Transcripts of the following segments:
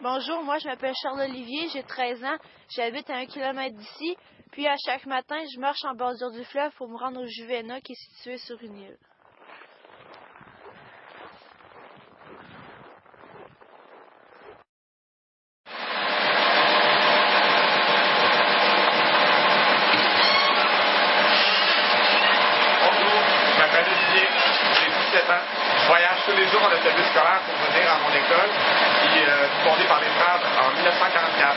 Bonjour, moi je m'appelle Charles-Olivier, j'ai 13 ans, j'habite à 1 kilomètre d'ici, puis à chaque matin je marche en bordure du fleuve pour me rendre au Juvénat qui est situé sur une île. Bonjour, je m'appelle Olivier, j'ai 17 ans. Je voyage tous les jours en autobus scolaire pour venir à mon école, qui est fondée par les frères en 1944.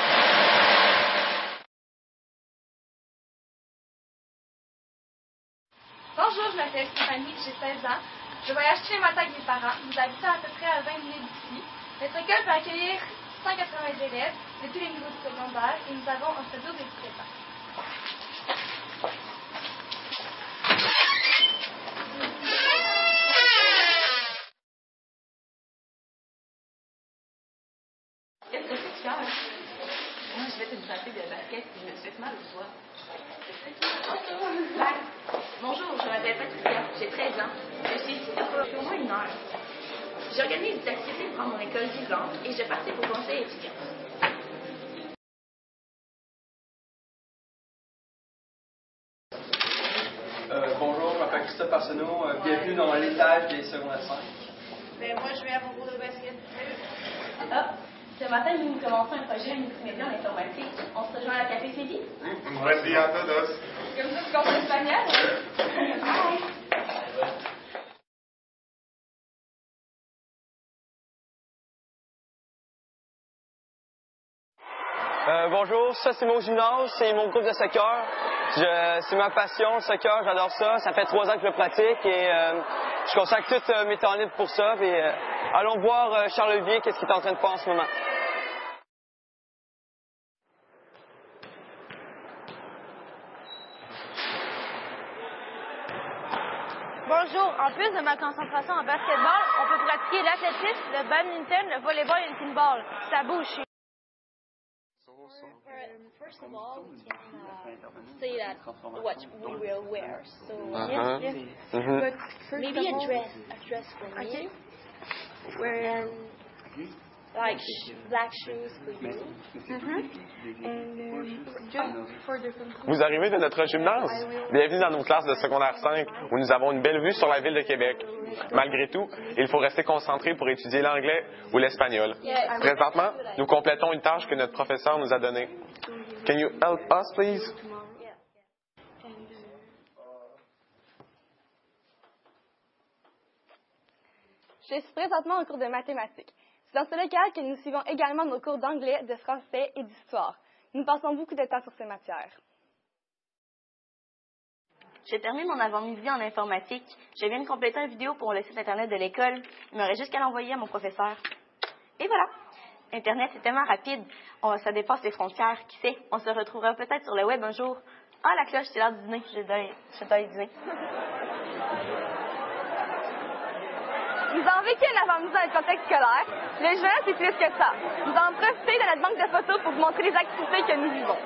Bonjour, je m'appelle Stéphanie, j'ai 16 ans. Je voyage tous les matins avec mes parents. Nous habitons à peu près à 20 minutes d'ici. Notre école peut accueillir 180 élèves de tous les niveaux de secondaire et nous avons entre 12 et 17 ans. Qu'est-ce que tu fais? Moi, je vais te une pratique de basket et je me suis fait mal au doigt. Bonjour, je m'appelle Patricia, j'ai 13 ans. Je suis ici depuis au moins une heure. J'organise des activités pour mon école vivante et je participe au conseil étudiant. Bonjour, je m'appelle Christophe Arsenault. Bienvenue dans l'étage des secondaires 5. Moi je vais à mon cours de basket. Ce matin, nous commençons un projet multimédia en informatique. On se rejoint à la Café Félie. Buen día a todos. Comme ça, tu comprends l'espagnol? Bonjour, ça c'est mon gymnase, c'est mon groupe de soccer. C'est ma passion, le soccer, j'adore ça. Ça fait 3 ans que je le pratique et je consacre tous mes temps libres pour ça. Et, allons voir Charles Olivier, qu'est-ce qu'il est en train de faire en ce moment. Bonjour, en plus de ma concentration en basketball, on peut pratiquer l'athlétisme, le badminton, le volleyball et le pinball. Ça bouge chez First of all, we can say that what we will wear. So but maybe a dress for me. Wearing like black shoes for you. Vous arrivez de notre gymnase? Bienvenue dans nos classes de secondaire 5 où nous avons une belle vue sur la ville de Québec. Malgré tout, il faut rester concentré pour étudier l'anglais ou l'espagnol. Présentement, nous complétons une tâche que notre professeur nous a donnée. Can you help us, please? Je suis présentement en cours de mathématiques. C'est dans ce local que nous suivons également nos cours d'anglais, de français et d'histoire. Nous passons beaucoup de temps sur ces matières. J'ai terminé mon avant-midi en informatique. Je viens de compléter une vidéo pour le site Internet de l'école. Il me reste juste qu'à l'envoyer à mon professeur. Et voilà! Internet, c'est tellement rapide. Ça dépasse les frontières. Qui sait? On se retrouvera peut-être sur le web un jour. Ah, la cloche, c'est l'heure du dîner. Je dois y dîner. Nous avons vécu un avant-midi dans le contexte scolaire. Le juin, c'est plus que ça. Nous avons profité de notre banque de photos pour vous montrer les activités que nous vivons.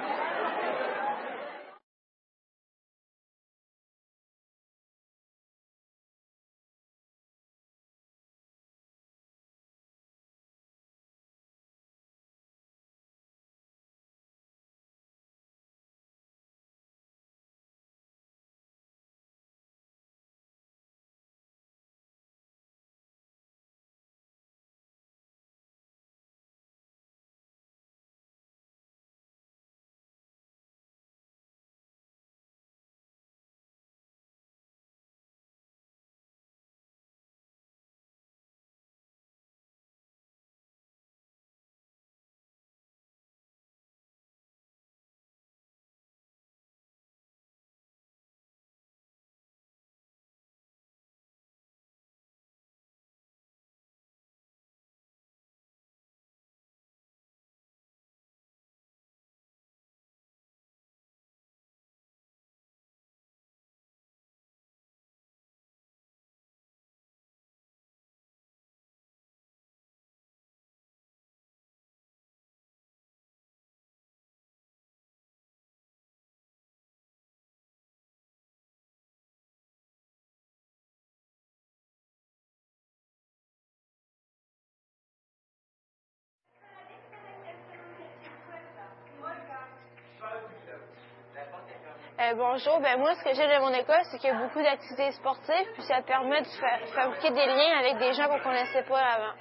Bonjour. Moi, ce que j'aime de mon école, c'est qu'il y a beaucoup d'activités sportives, puis ça permet de fabriquer des liens avec des gens qu'on ne connaissait pas avant.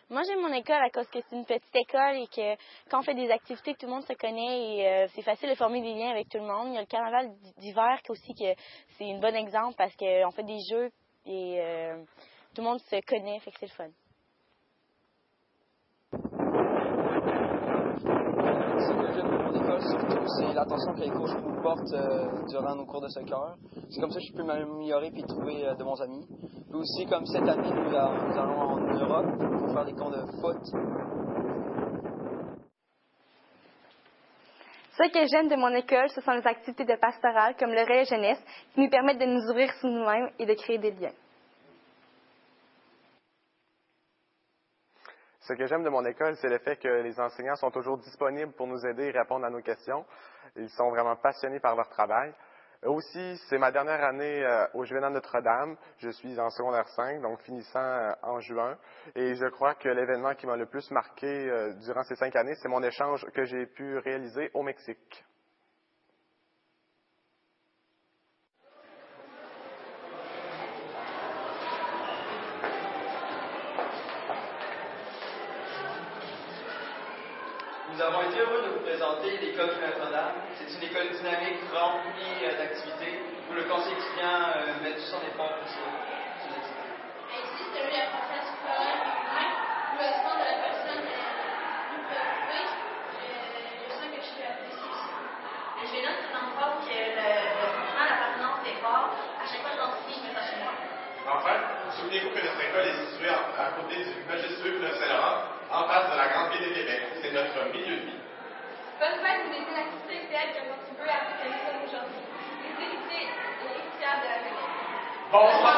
Moi, j'aime mon école à cause que c'est une petite école et que quand on fait des activités, tout le monde se connaît et c'est facile de former des liens avec tout le monde. Il y a le carnaval d'hiver aussi que c'est un bon exemple parce qu'on fait des jeux et tout le monde se connaît, fait que c'est le fun. Ce que j'aime de mon école, surtout, c'est l'attention que les coachs nous portent durant nos cours de soccer. C'est comme ça que je peux m'améliorer et trouver de bons amis. Puis aussi, comme cette année, nous allons en Europe pour faire des cours de foot. Ce que j'aime de mon école, ce sont les activités de pastorale comme le relais jeunesse qui nous permettent de nous ouvrir sur nous-mêmes et de créer des liens. Ce que j'aime de mon école, c'est le fait que les enseignants sont toujours disponibles pour nous aider et répondre à nos questions. Ils sont vraiment passionnés par leur travail. Aussi, c'est ma dernière année au Juvénal Notre-Dame. Je suis en secondaire 5, donc finissant en juin. Et je crois que l'événement qui m'a le plus marqué durant ces 5 années, c'est mon échange que j'ai pu réaliser au Mexique. Nous avons été heureux de vous présenter l'école de Notre-Dame. C'est une école dynamique, remplie d'activités, où le conseil étudiant met tout son effort pour son activité. Ici, c'est la process scolaire où le sport de la personne est plus préoccupé. Je sens que je suis appréciée aussi. Je vais là, c'est un endroit où le sentiment d'appartenance est fort. À chaque fois que j'enseigne, je me sens chez moi. Enfin, souvenez-vous que notre école est située à côté du majestueux fleuve Saint-Laurent, en face de la grande ville de Québec. C'est notre milieu de vie. Bonne fête, vous étiez l'activité idéale qui a contribué à ce que nous sommes aujourd'hui. Les héritiers de la Québec. Bonsoir!